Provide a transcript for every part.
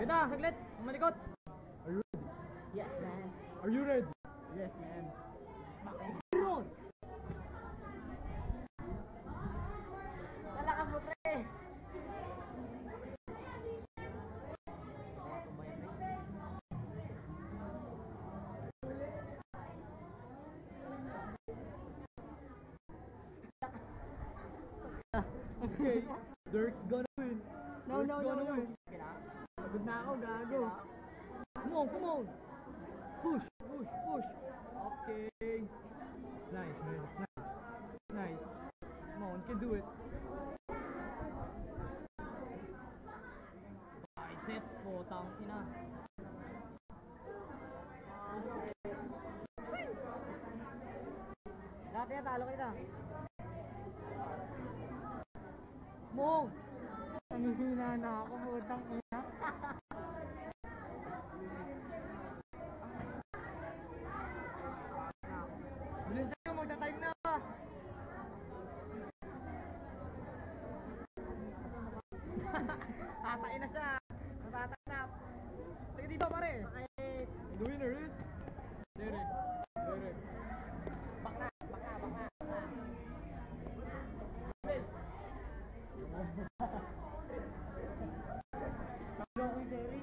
Wait na, saglit. Malikot. Are you ready? Yes, man. Are you ready? Yes, man. Zero. Talakas mo, pre. Okay, Dirk's gonna win. No. Win. Pagod na ako, gago. Come on. Push. Okay. It's nice, man. It's nice. Come on, you can do it. Biceps po, tangin na. Dati talo kita. Come on. Nanghihina na ako, putang ina. Bilis sa'yo, magta-time na. Tatain na siya. Natatanap. Sige dito, pare. Okay. The winner is Derek. Baka. Talo ko yung Jerry.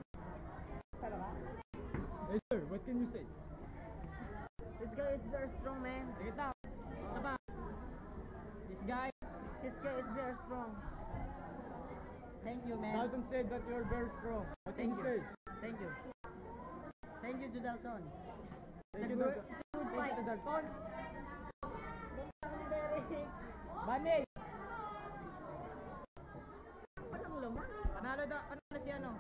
Talaga? Hey sir, what can you say? This guy is very strong, man. Sige ta. Isa pa. This guy, This guy is very strong. Thank you, man. Dalton said that you're very strong. What can you say? Thank you. Thank you to Dalton. Thank you, Good Dalton. fight. Thank you to Dalton. Derek. Bani, Walang laman. panalo si ano?